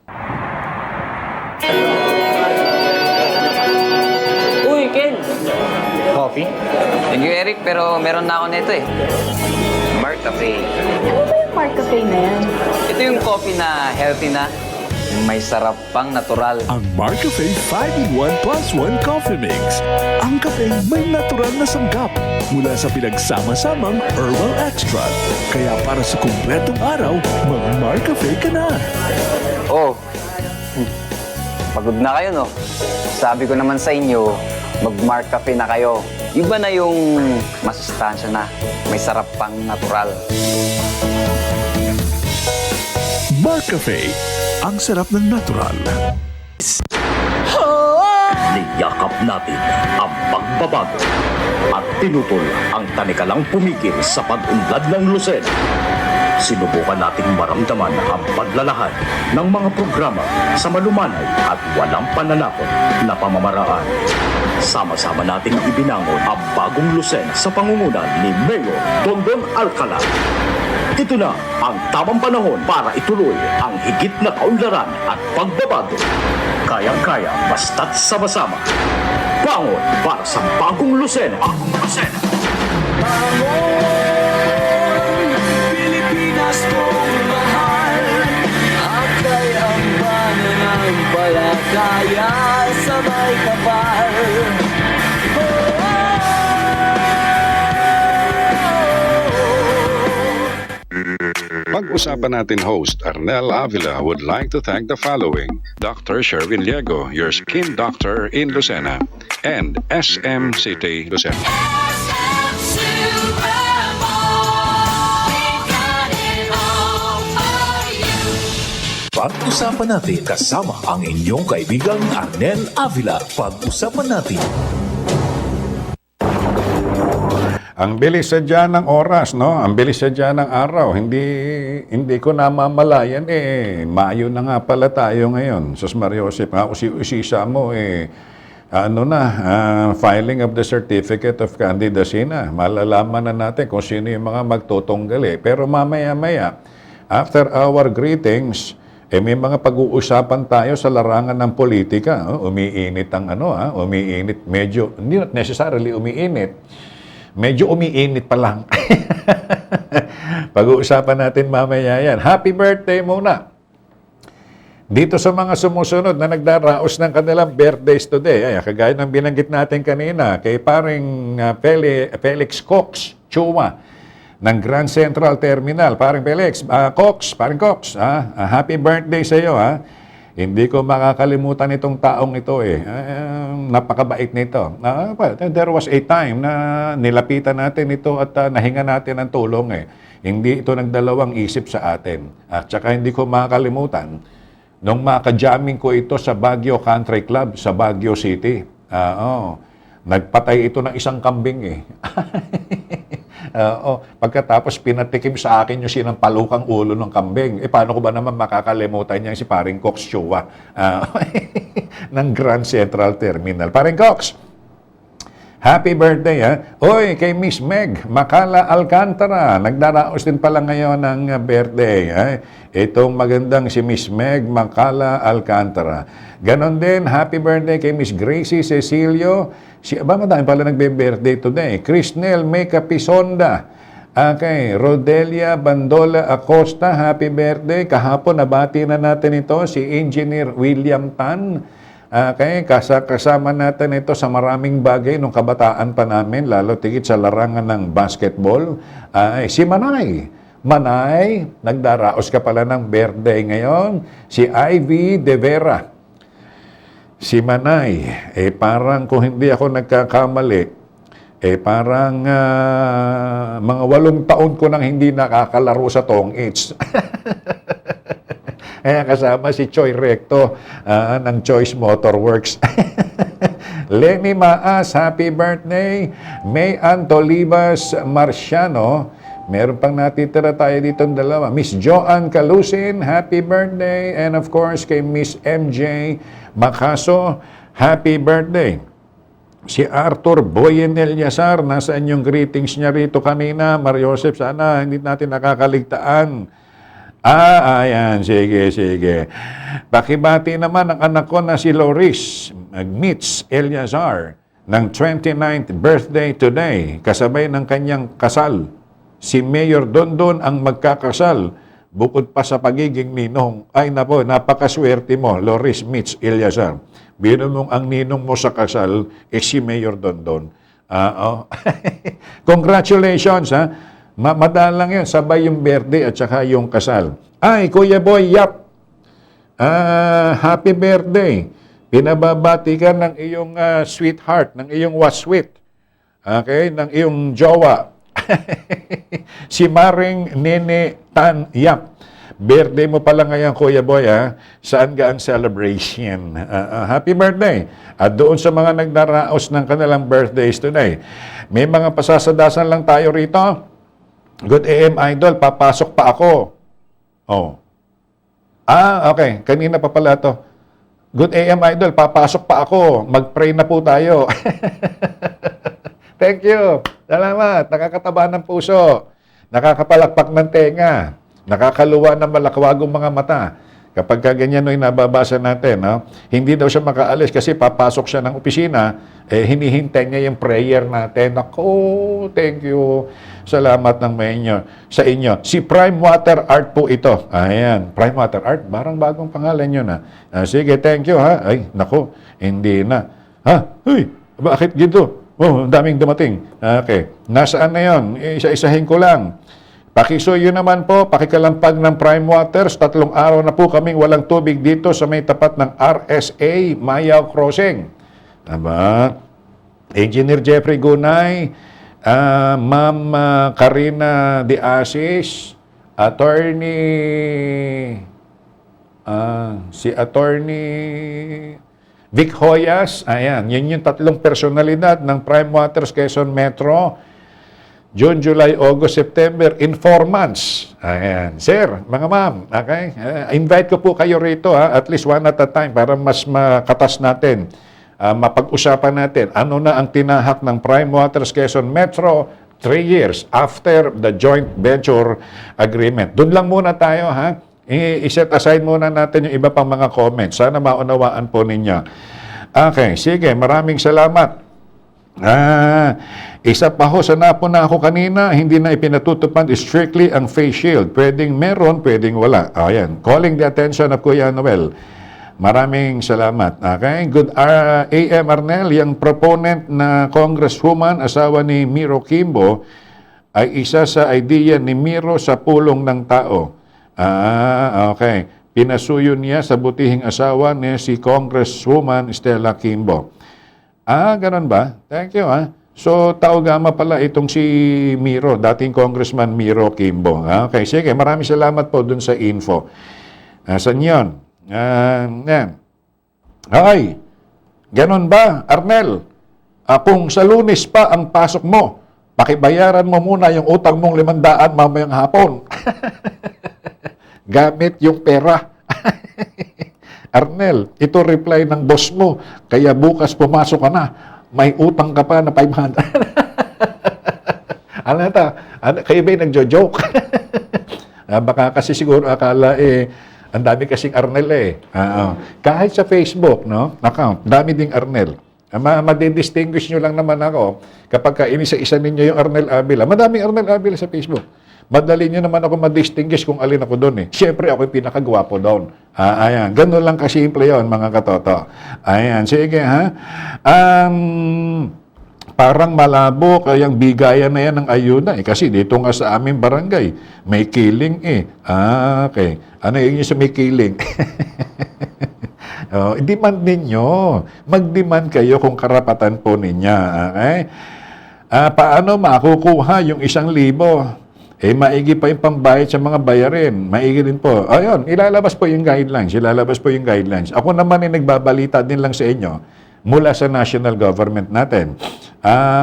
Uy, Ken! Coffee? Thank you, Eric, pero meron na ako nito eh. Mark Cafe. Ano ba yung Mark Cafe na yan? Ito yung coffee na healthy na. May sarap pang natural. Ang Mark Cafe 5-in-1 plus 1 Coffee Mix. Ang kape may natural na sanggap mula sa pinagsama-samang herbal extract. Kaya para sa kumpletong araw, mag-Mark Cafe ka na. Oh, pagod na kayo no? Sabi ko naman sa inyo, mag-Mark Cafe na kayo. Iba na yung masustansya na. May sarap pang natural. Mark Cafe. Ang sarap ng natural. Niyakap natin ang pagbabago at tinutol ang tanikalang pumigil sa pag-unlad ng Lucena. Sinubukan nating maramdaman ang paglalahad ng mga programa sa malumanay at walang pananakot na pamamaraan. Sama-sama nating ibinangon ang bagong Lucena sa pangunguna ni Mayor Dondon Alcala. Ito na ang tamang panahon para ituloy ang higit na kaunlaran at pagbabago. Kayang-kaya basta't sama-sama. Bangon para sa bagong Lucena. Bagong Lucena. Pilipinas kong mahal, akay ang pananampalataya sa may kapal. Pag-usapan natin host Arnel Avila would like to thank the following: Dr. Sherwin Liego, your skin doctor in Lucena, and SM City Lucena. Pag-usapan natin kasama ang inyong kaibigang Arnel Avila. Pag-usapan natin. Ang bilis sadya ng oras, no? Ang bilis sadya ng araw. Hindi ko namamalayan Mayo na nga pala tayo ngayon. Sus Mariosep, nga usi-usisa mo filing of the certificate of candidacy na. Malalaman na natin kung sino yung mga magtutunggal. Pero mamaya-maya, after our greetings, may mga pag-uusapan tayo sa larangan ng politika. Umiinit ang umiinit. Medyo, hindi not necessarily umiinit. Medyo umiinit pa lang. Pag-uusapan natin mamaya yan. Happy birthday muna. Dito sa mga sumusunod na nagdaraos ng kanilang birthdays today, kagaya ng binanggit natin kanina, kay paring Felix Cox Chua ng Grand Central Terminal. Paring Felix, paring Cox, happy birthday sa iyo. Hindi ko makakalimutan itong taong ito napakabait nito. There was a time na nilapitan natin ito at nahinga natin ng tulong Hindi ito nagdalawang isip sa atin. At saka hindi ko makakalimutan nung makajamming ko ito sa Baguio Country Club sa Baguio City. Nagpatay ito ng isang kambing Pagkatapos pinatikim sa akin yung sinampalukang ulo ng kambing. Paano ko ba naman makakalimutan niya si paring Cox Chua ng Grand Central Terminal. Paring Cox, happy birthday Oy, kay Miss Meg Macala Alcantara. Nagdaraos din pala ngayon ng birthday. Itong magandang si Miss Meg Macala Alcantara. Ganon din, happy birthday kay Miss Gracie Cecilio. Madami pala nagbe-birthday today. Crisnel May Capisonda. Okay, Rodelia Bandola Acosta, happy birthday. Kahapon nabati na natin ito, si Engineer William Tan. Okay, kasama natin ito sa maraming bagay nung kabataan pa namin, lalo tigit sa larangan ng basketball. Si Manay, nagdaraos ka pala ng birthday ngayon. Si Ivy De Vera. Si Manay, parang kung hindi ako nagkakamali, parang mga 8 taon ko nang hindi nakakalaro sa Tong H. Kasama si Choi Recto ng Choice Motorworks. Lenny Maas, happy birthday. May Antolivas Marciano, meron pang natitira tayo dito ng dalawa. Miss Joanne Calusin, happy birthday. And of course, kay Miss MJ Macaso, happy birthday. Si Arthur Boyenel Yasar, nasaan yung greetings niya rito kanina? Mariosep, sana hindi natin nakakaligtaan. Ayan, sige. Pakibati naman ang anak ko na si Loris Mitz Eliazar ng 29th birthday today, kasabay ng kanyang kasal. Si Mayor Dondon ang magkakasal. Bukod pa sa pagiging ninong, ay napo, napakaswerte mo, Loris Mitz Eliazar. Bino mong ang ninong mo sa kasal, si Mayor Dondon. Congratulations, madalang yan, sabay yung birthday at saka yung kasal. Ay, Kuya Boy Yap, happy birthday. Pinababati ka ng iyong sweetheart, ng iyong waswit. Okay, ng iyong jowa. Si Maring Nene Tan Yap. Birthday mo pala ngayon, Kuya Boy, Saan ka ang celebration? Happy birthday. At doon sa mga nagdaraos ng kanilang birthdays today, may mga pasasadasan lang tayo rito. Good AM Idol, papasok pa ako. Okay. Kanina pa pala to. Good AM Idol, papasok pa ako. Mag-pray na po tayo. Thank you. Salamat. Nakakataba ng puso. Nakakapalakpak ng tenga. Nakakaluwa ng malakwagong mga mata. Kapag ganyan ay nababasa natin, hindi daw siya makaalis kasi papasok siya ng opisina, hinihintay niya yung prayer natin. Ako, thank you. Salamat ng sa inyo. Si Prime Water Art po ito. Ayan, Prime Water Art. Parang bagong pangalan yun. Sige, thank you. Ay, nako, hindi na. Uy, bakit gito? Ang daming dumating. Okay. Nasaan na yun? Isa-isahin ko lang. Pakisuyo naman po, pakikalampag ng Prime Waters. 3 araw na po kaming walang tubig dito sa may tapat ng RSA Mayaw Crossing. Aba, Engineer Jeffrey Gunay, Ma'am Karina De Asis, si Attorney Vic Hoyas, ayan, yun yung 3 personalidad ng Prime Waters Quezon Metro. June, July, August, September, in 4 months. Ayan. Sir, mga ma'am, okay? Invite ko po kayo rito, at least one at a time para mas makatas natin, mapag-usapan natin. Ano na ang tinahak ng Prime Waters Quezon Metro 3 years after the joint venture agreement. Doon lang muna tayo, I-set aside muna natin yung iba pang mga comments. Sana maunawaan po ninyo. Okay, sige, maraming salamat. Isa pa ho, sa napo na ako kanina, hindi na ipinatutupad strictly ang face shield. Pwedeng meron, pwedeng wala. Ayan, calling the attention of Kuya Noel. Maraming salamat. Okay, good AM Arnel, yung proponent na congresswoman, asawa ni Miro Kimbo, ay isa sa idea ni Miro sa pulong ng tao. Okay. Pinasuyo niya sa butihing asawa ni si Congresswoman Stella Kimbo. Ganun ba? Thank you, So, tao-gama pala itong si Miro, dating Congressman Miro Kimbo. Okay, sige. Maraming salamat po dun sa info. Saan yun? Yan. Okay. Ganun ba, Arnel? Kung sa Lunes pa ang pasok mo, pakibayaran mo muna yung utang mong 500 mamayang hapon. Gamit yung pera. Arnel, ito reply ng boss mo. Kaya bukas pumasok ka na. May utang ka pa na 500. Ano ito? Kayo ba'y nagjo-joke? Baka kasi siguro akala ang dami kasing Arnel Kahit sa Facebook, no? Account, dami ding Arnel. Madidistinguish nyo lang naman ako kapag inisa-isa ninyo yung Arnel Avila. Madaming Arnel Avila sa Facebook. Madali nyo naman ako madistinguish kung alin ako doon Siyempre, ako yung pinakagwapo doon. Ayan. Ganun lang kasimple yon mga katoto. Ayan. Sige, parang malabo kayang bigayan na yan ng ayuda Kasi dito nga sa aming barangay, may killing Okay. Ano yung sa may killing? Demand ninyo. Mag-demand kayo kung karapatan po ninyo. Okay? Paano makukuha yung 1,000? Maigi pa yung pambayad sa mga bayarin. Maigi din po. Ayun, ilalabas po yung guidelines. Ako naman nagbabalita din lang sa inyo mula sa national government natin.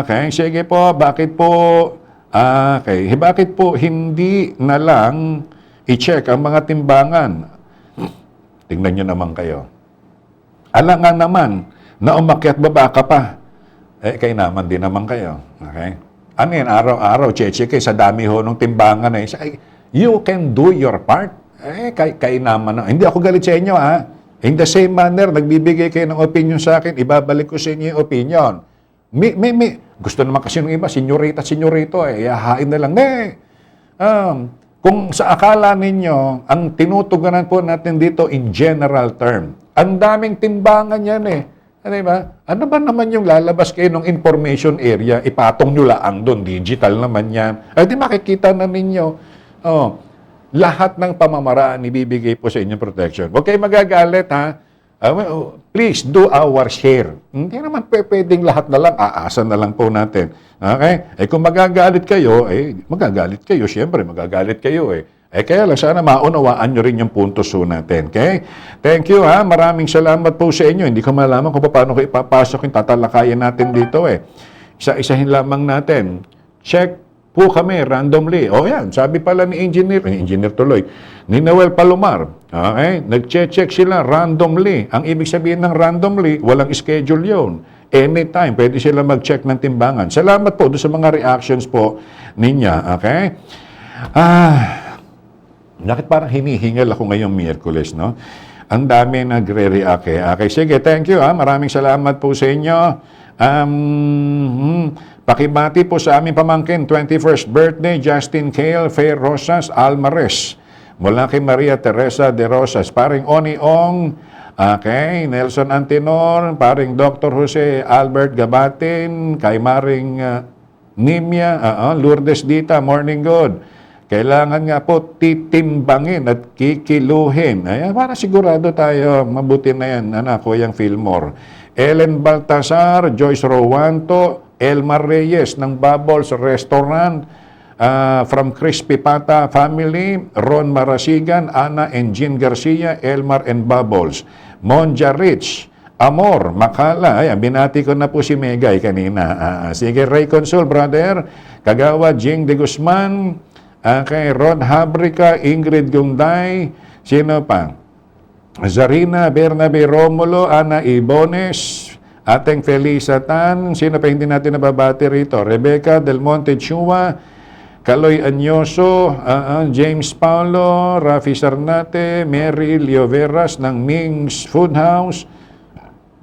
Okay, sige po. Bakit po hindi na lang i-check ang mga timbangan? Tingnan nyo naman kayo. Alangan naman na umakyat baba ka pa. Kayo naman din naman kayo. Okay? Ano yan? Araw-araw, cheche sa dami ho ng timbangan You can do your part. Kayo naman. Hindi ako galit sa inyo, In the same manner, nagbibigay kayo ng opinion sa akin, ibabalik ko sa inyo yung opinion. Gusto naman kasi ng iba, senyorita, hahain na lang. Kung sa akala ninyo, ang tinutugunan po natin dito in general term, ang daming timbangan yan Diba? Ano ba naman yung lalabas kayo ng information area, ipatong nyo laang doon, digital naman yan. Di makikita na ninyo, lahat ng pamamaraan ibibigay po sa inyong protection. Huwag kayo magagalit, please do our share. Hindi naman pwedeng lahat na lang, aasa na lang po natin. Okay? Kung magagalit kayo, siyempre magagalit kayo kaya lang sana maunawaan nyo rin yung puntos natin. Okay? Thank you Maraming salamat po sa inyo. Hindi ko malaman kung paano ko ipapasok yung tatalakayan natin dito Isa-isahin lamang natin. Check po kami randomly. Yan. Sabi pala ni engineer tuloy, ni Noel Palomar. Okay? Nag-check sila randomly. Ang ibig sabihin ng randomly, walang schedule yon. Anytime, pwede sila mag-check ng timbangan. Salamat po doon sa mga reactions po ninyo. Okay? Bakit parang hinihingal ako ngayong Miyerkules, no? Ang dami nagre-react Okay, sige, thank you Maraming salamat po sa inyo. Pakibati po sa aming pamangkin, 21st birthday, Justin Cale Fair Rosas Almares. Mula kay Maria Teresa de Rosas. Paring Oni Ong, okay, Nelson Antinor, paring Dr. Jose Albert Gabatin, kay Maring Nimia, Lourdes Dita, morning good. Kailangan nga po titimbangin at kikiluhin. Para sigurado tayo, mabuti na yan, Kuyang Fillmore. Ellen Baltasar, Joyce Rowanto, Elmar Reyes ng Bubbles Restaurant, from Crispy Pata Family, Ron Marasigan, Ana and Jean Garcia, Elmar and Bubbles. Monja Rich, Amor, Makala, binati ko na po si Megay kanina. Sige, Ray Consul, brother. Kagawa, Jing de Guzman, kay Ron Habrica, Ingrid Gungday, sino pa? Zarina Bernabe Romulo, Ana Ibones, ating Felisa Tan, sino pa hindi natin nababati rito? Rebecca Del Monte Chua, Kaloy Anyoso, James Paulo, Rafi Sarnate, Mary Lioveras ng Ming's Food House,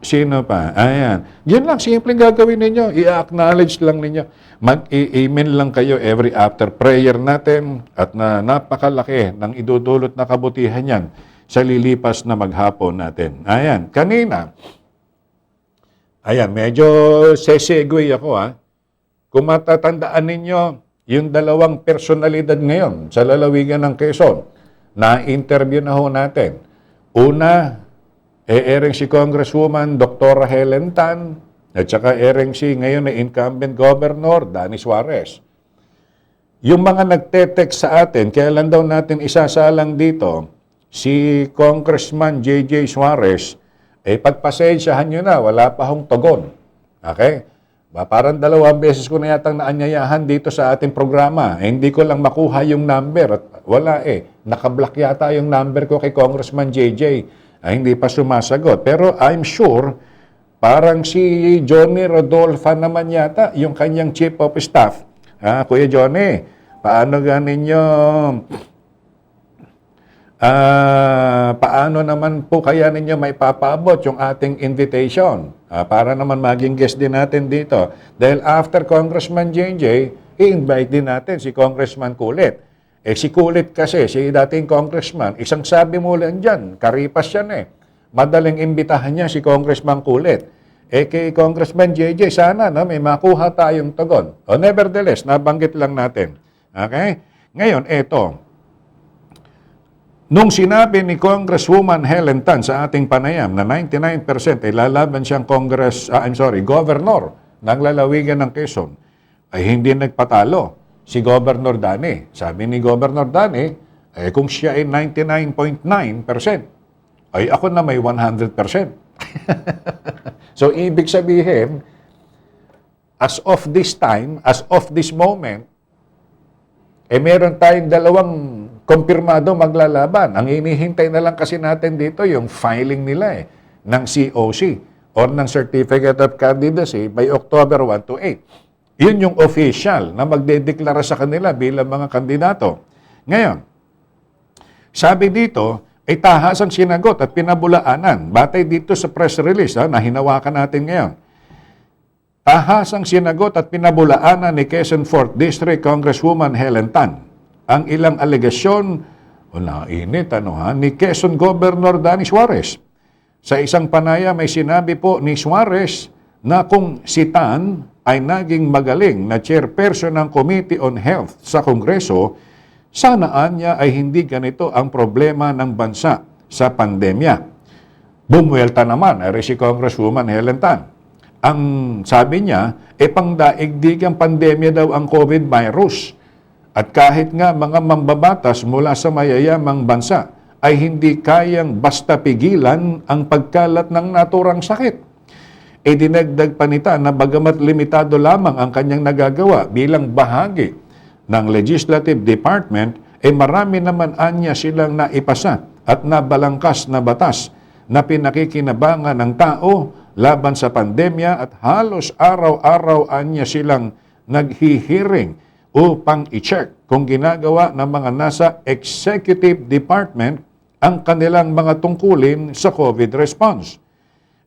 Sino pa? Ayan. Yun lang, simpleng gagawin ninyo. I-acknowledge lang ninyo. Mag-amen lang kayo every after prayer natin at na napakalaki ng idudulot na kabutihan yan sa lilipas na maghapon natin. Ayan. Kanina, ayan, medyo sesegue ako ha. Kung matatandaan ninyo, yung dalawang personalidad ngayon sa lalawigan ng Quezon, na-interview na ho natin. Una, ering si Congresswoman Dr. Helen Tan at saka ering si ngayon na incumbent governor Danny Suarez. Yung mga nagte-text sa atin, kailan daw natin isasalang dito, si Congressman J.J. Suarez, pagpasensyahan nyo na, wala pa hong tugon. Okay? Parang 2 beses ko na yatang naanyayahan dito sa ating programa. Hindi ko lang makuha yung number at wala Nakablock yata yung number ko kay Congressman J.J. Hindi pa sumasagot. Pero I'm sure, parang si Johnny Rodolfa naman yata, yung kanyang chief of staff. Kuya Johnny, paano naman po kaya ninyo may papaabot yung ating invitation? Para naman maging guest din natin dito. Dahil after Congressman JJ, i-invite din natin si Congressman Kulit. Si Kulit kasi, si dating congressman, isang sabi mo lang dyan, karipas yan Madaling imbitahan niya si Congressman Kulit. Kay Congressman JJ, sana may makuha tayong tugon. Nevertheless, nabanggit lang natin. Okay? Ngayon, eto. Nung sinabi ni Congresswoman Helen Tan sa ating panayam na 99% lalaban siyang governor ng lalawigan ng Quezon, ay hindi nagpatalo si Governor Danny. Sabi ni Governor Danny, kung siya ay 99.9%, ay ako na may 100%. So, ibig sabihin, as of this time, as of this moment, meron tayong 2 kumpirmado maglalaban. Ang inihintay na lang kasi natin dito yung filing nila ng COC or ng Certificate of Candidacy by October 1 to 8. Yun yung official na magdedeklara sa kanila bilang mga kandidato. Ngayon, sabi dito, ay tahasang sinagot at pinabulaanan. Batay dito sa press release na hinawakan natin ngayon. Tahasang sinagot at pinabulaanan ni Quezon 4th District Congresswoman Helen Tan ang ilang alegasyon ni Quezon Governor Danny Suarez. Sa isang panaya may sinabi po ni Suarez na kung si Tan ay naging magaling na chairperson ng Committee on Health sa Kongreso, sanaan niya ay hindi ganito ang problema ng bansa sa pandemya. Bumuelta naman ay si Congresswoman Helen Tan. Ang sabi niya, pangdaigdigang pandemya daw ang COVID virus. At kahit nga mga mambabatas mula sa mayayamang bansa ay hindi kayang basta pigilan ang pagkalat ng naturang sakit. Dinagdag pa nita na bagamat limitado lamang ang kanyang nagagawa bilang bahagi ng Legislative Department, marami naman anya silang naipasa at nabalangkas na batas na pinakikinabangan ng tao laban sa pandemya at halos araw-araw anya silang naghihiring upang i-check kung ginagawa ng mga nasa Executive Department ang kanilang mga tungkulin sa COVID response.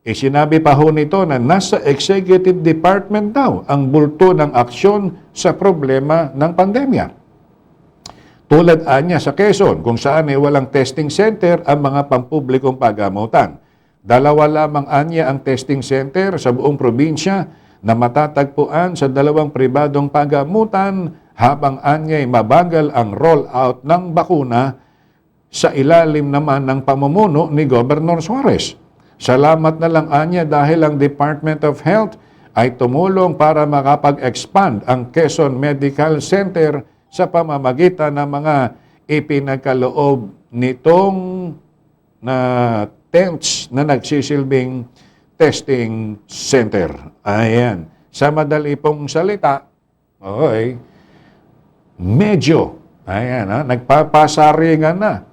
Sinabi pa ho nito na nasa Executive Department daw ang bulto ng aksyon sa problema ng pandemya. Tulad anya sa Quezon, kung saan walang testing center ang mga pampublikong pagamutan. 2 lamang anya ang testing center sa buong probinsya na matatagpuan sa 2 pribadong pagamutan habang anya'y mabagal ang rollout ng bakuna sa ilalim naman ng pamumuno ni Governor Suarez. Salamat na lang anya dahil ang Department of Health ay tumulong para makapag-expand ang Quezon Medical Center sa pamamagitan ng mga ipinagkaloob nitong tents na nagsisilbing testing center. Ayan. Sa madali pong salita, medyo, nagpapasaringan na.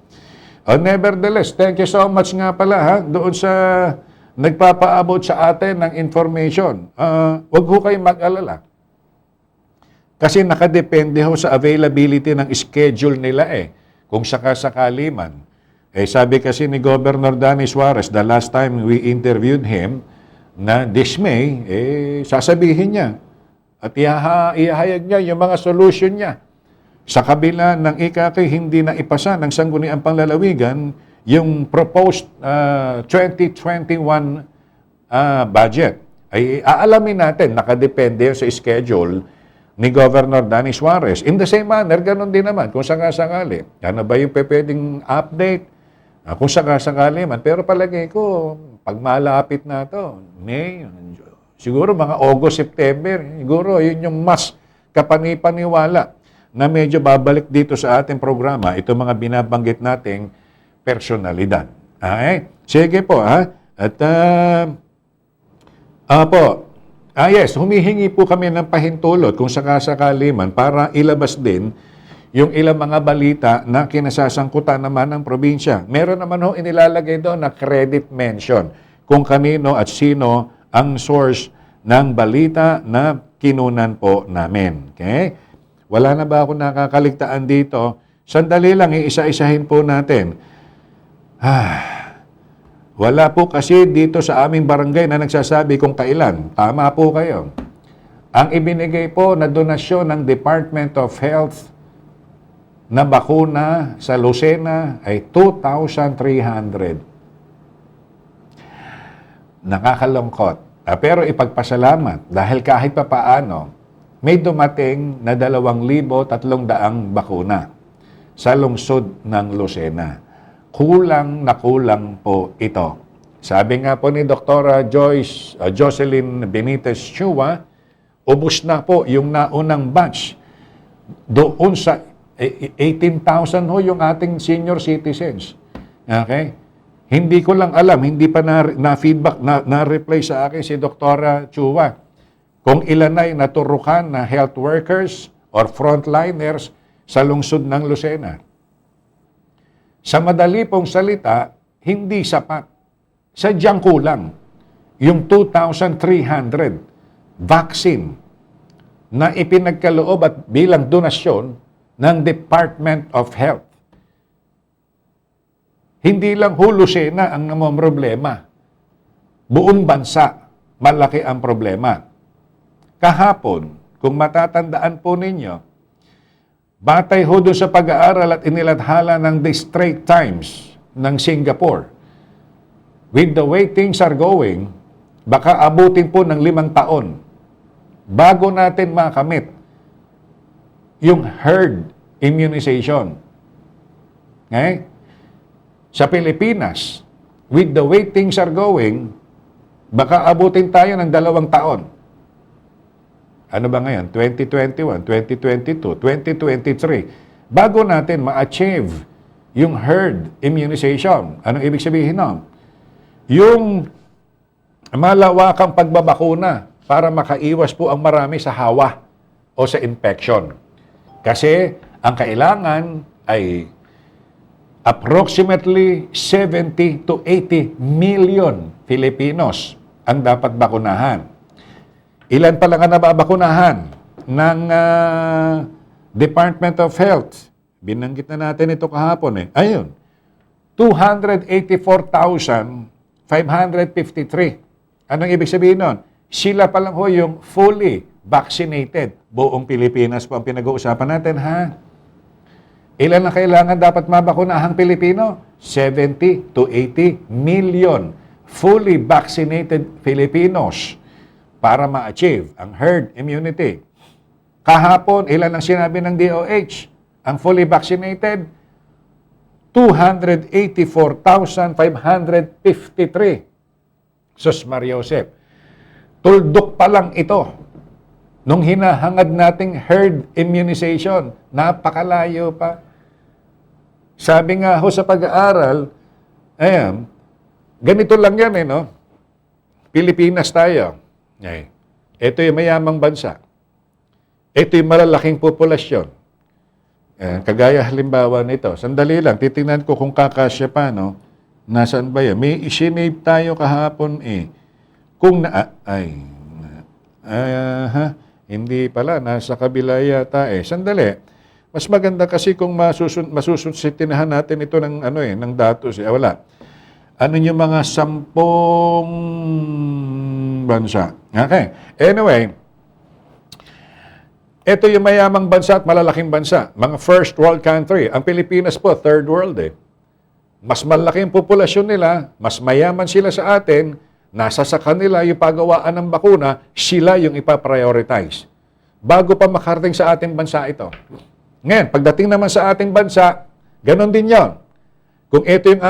Nevertheless, thank you so much nga pala doon sa nagpapaabot sa atin ng information. Huwag ho kayong mag-alala. Kasi nakadepende ho sa availability ng schedule nila kung sakasakali man. Sabi kasi ni Governor Danny Suarez, the last time we interviewed him, na dismay, sasabihin niya at ihahayag niya yung mga solution niya. Sa kabila ng hindi na ipasa ng Sangguniang Panglalawigan yung proposed 2021 budget. Ay aalamin natin, nakadepende sa schedule ni Governor Danny Suarez. In the same manner, ganun din naman kung sakasakali. Ano ba yung pwedeng update? Kung sakasakali man. Pero palagay ko, pag malapit na to, May, siguro mga August, September, siguro yun yung mas kapanipaniwala na medyo babalik dito sa ating programa, ito mga binabanggit nating personalidad. Okay? Sige po, ha? At, yes, humihingi po kami ng pahintulot kung sakasakali man para ilabas din yung ilang mga balita na kinasasangkutan naman ng probinsya. Meron naman ho inilalagay doon na credit mention kung kanino at sino ang source ng balita na kinunan po namin. Okay? Wala na ba ako nakakaligtaan dito? Sandali lang, iisa-isahin po natin. Wala po kasi dito sa aming barangay na nagsasabi kung kailan. Tama po kayo. Ang ibinigay po na donasyon ng Department of Health na bakuna sa Lucena ay 2,300. Nakakalungkot. Pero ipagpasalamat dahil kahit pa paano, may dumating na 2,300 bakuna sa lungsod ng Lucena. Kulang na kulang po ito. Sabi nga po ni Dr. Jocelyn Benitez Chua, ubos na po yung naunang batch. Doon sa 18,000 ho yung ating senior citizens. Okay? Hindi ko lang alam, hindi pa na-feedback, na-reply sa akin si Dr. Chua kung ilan ay naturukan na health workers or frontliners sa lungsod ng Lucena. Sa madali pong salita, hindi sapat. Sadyang kulang yung 2,300 vaccine na ipinagkaloob at bilang donasyon ng Department of Health. Hindi lang Lucena ang namomroblema. Buong bansa, malaki ang problema. Kahapon, kung matatandaan po ninyo, batay ho doon sa pag-aaral at inilathala ng The Straits Times ng Singapore, with the way things are going, baka abutin po ng 5 taon bago natin makamit yung herd immunization. Okay? Sa Pilipinas, with the way things are going, baka abutin tayo ng 2 taon. Ano ba ngayon? 2021, 2022, 2023. Bago natin ma-achieve yung herd immunization. Anong ibig sabihin nun? Yung malawakang pagbabakuna para makaiwas po ang marami sa hawa o sa infection. Kasi ang kailangan ay approximately 70 to 80 million Filipinos ang dapat bakunahan. Ilan pa lang ang nababakunahan ng Department of Health? Binanggit na natin ito kahapon . Ayun, 284,553. Anong ibig sabihin nun? Sila pa lang ho yung fully vaccinated. Buong Pilipinas po ang pinag-uusapan natin, ha? Ilan ang kailangan dapat mabakunahang Pilipino? 70 to 80 million fully vaccinated Filipinos para ma-achieve ang herd immunity. Kahapon, ilan ang sinabi ng DOH? Ang fully vaccinated, 284,553. Sus Mariosep. Tuldok pa lang ito nung hinahangad nating herd immunization. Napakalayo pa. Sabi nga ho sa pag-aaral, ayan, ganito lang yan no? Pilipinas tayo. Ito yung mayamang bansa. Ito yung malalaking populasyon. Kagaya halimbawa nito. Sandali lang, titingnan ko kung kakasya pa, no? Nasaan ba yan? May isinave tayo kahapon Kung hindi pala, nasa kabila yata Sandali. Mas maganda kasi kung masusunsitinahan natin ito ng ng datos. Wala. Ano yung mga 10 bansa? Okay. Anyway, ito yung mayamang bansa at malalaking bansa. Mga first world country. Ang Pilipinas po, third world eh. Mas malaki ang populasyon nila, mas mayaman sila sa atin, nasa sa kanila yung paggawaan ng bakuna, sila yung ipaprioritize. Bago pa makarating sa ating bansa ito. Ngayon, pagdating naman sa ating bansa, ganon din yon. Kung ito yung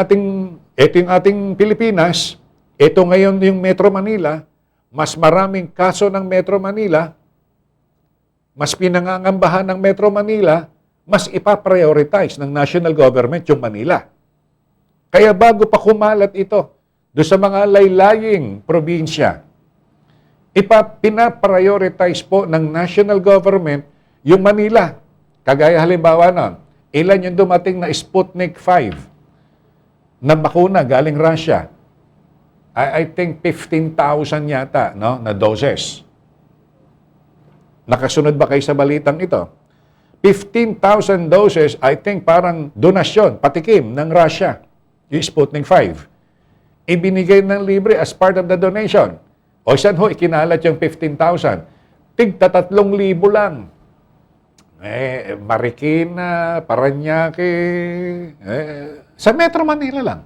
ating Pilipinas, ito ngayon yung Metro Manila, mas maraming kaso ng Metro Manila, mas pinangangambahan ng Metro Manila, mas ipaprioritize ng national government yung Manila. Kaya bago pa kumalat ito doon sa mga laylaying probinsya, pinaprioritize po ng national government yung Manila. Kagaya halimbawa nun, ilan yung dumating na Sputnik 5 na bakuna galing Russia? I think 15,000 yata na doses. Nakasunod ba kayo sa balitang ito? 15,000 doses, I think parang donasyon, patikim ng Russia, yung Sputnik 5. Ibinigay ng libre as part of the donation. O saan ho, ikinalat yung 15,000. Tigta 3,000 lang. Marikina, Paranaque, sa Metro Manila lang.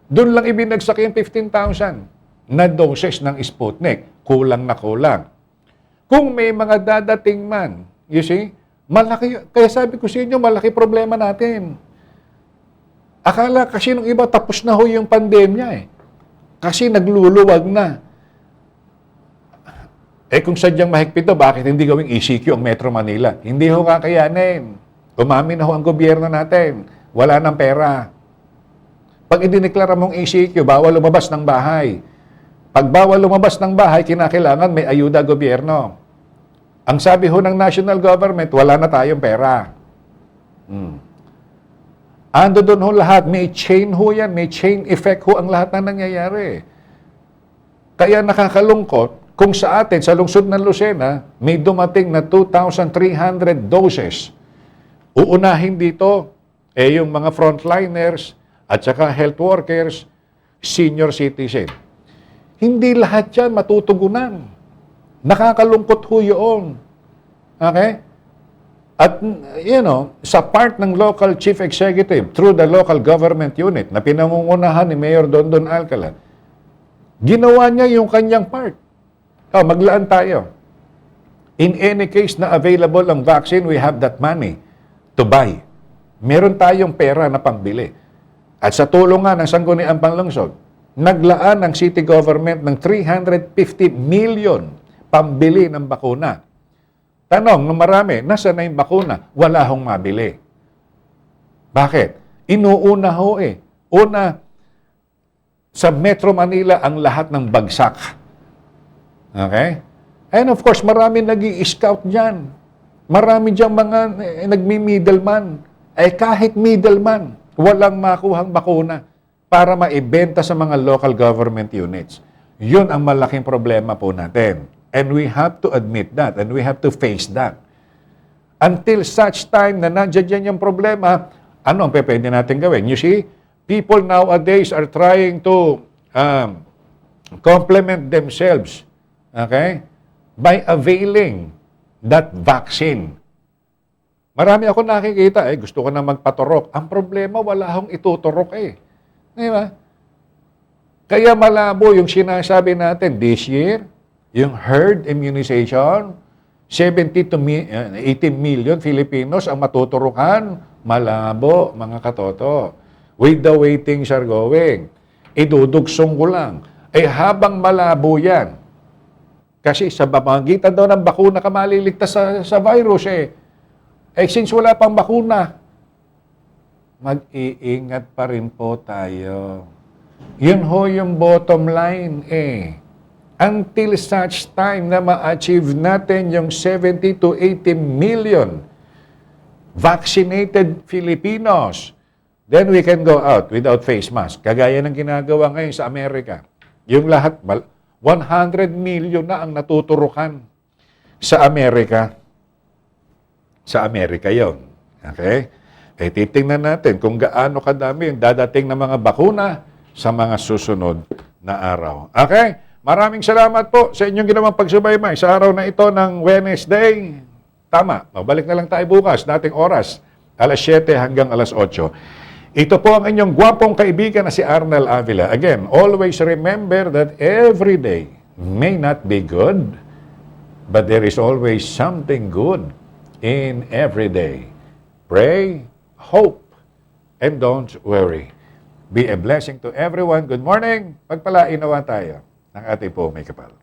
Doon lang ibinagsak yung 15,000 na doses ng Sputnik. Kulang na kulang. Kung may mga dadating man, you see, malaki, kaya sabi ko sa inyo, malaki problema natin. Akala kasi nung iba tapos na ho yung pandemya eh. Kasi nagluluwag na. Kung sadyang mahigpit to, bakit hindi gawing ECQ ang Metro Manila? Hindi ho kakayanin. Umamin na ho ang gobyerno natin. Wala nang pera. Pag idineklara mong ECQ, bawal lumabas ng bahay. Pag bawal lumabas ng bahay, kinakailangan may ayuda gobyerno. Ang sabi ho ng national government, wala na tayong pera. Ando doon ho lahat. May chain ho yan. May chain effect ho ang lahat na nangyayari. Kaya nakakalungkot, kung sa atin, sa lungsod ng Lucena, may dumating na 2,300 doses. Uunahin dito, yung mga frontliners at saka health workers, senior citizen. Hindi lahat yan matutugunan. Nakakalungkot ho yun. Okay? At, sa part ng local chief executive, through the local government unit, na pinangungunahan ni Mayor Dondon Alcala, ginawa niya yung kanyang part. Maglaan tayo. In any case na available ang vaccine, we have that money to buy. Meron tayong pera na pambili. At sa tulungan ng Sangguniang Panlungsod, naglaan ng city government ng 350 million pambili ng bakuna. Tanong, nung marami, nasa na yung bakuna? Wala hong mabili. Bakit? Inuuna ho eh. Una, sa Metro Manila ang lahat ng bagsak. Okay? And of course, marami nag-i-scout dyan. Marami dyan mga nagmi-middleman. Kahit middleman, walang makuhang bakuna para maibenta sa mga local government units. Yun ang malaking problema po natin. And we have to admit that and we have to face that. Until such time na nandiyan yung problema, ano ang pwede natin gawin? You see, people nowadays are trying to complement themselves, okay, by availing that vaccine. Marami ako nakikita, gusto ko na magpaturok. Ang problema, wala akong ituturok eh. Di ba? Kaya malabo yung sinasabi natin this year, yung herd immunization, 70 to 80 million Filipinos ang matuturukan. Malabo, mga katoto. With the way things are going, idudugsong ko lang. Habang malabo yan, kasi sa pamamagitan daw ng bakuna ka maliligtas sa virus since wala pang bakuna, mag-iingat pa rin po tayo. Yun ho yung bottom line Until such time na ma-achieve natin yung 70 to 80 million vaccinated Filipinos, then we can go out without face mask. Kagaya ng ginagawa ngayon sa Amerika. Yung lahat, 100 million na ang natuturukan sa Amerika. Sa Amerika yon. Okay? Titingnan natin kung gaano kadami yung dadating na mga bakuna sa mga susunod na araw. Okay? Maraming salamat po sa inyong ginawang pagsubaybay sa araw na ito ng Wednesday. Tama, mabalik na lang tayo bukas, dating oras, alas 7 hanggang alas 8. Ito po ang inyong gwapong kaibigan na si Arnel Avila. Again, always remember that every day may not be good, but there is always something good in every day. Pray, hope, and don't worry. Be a blessing to everyone. Good morning. Pagpalain nawa tayo ng ating po may kapal.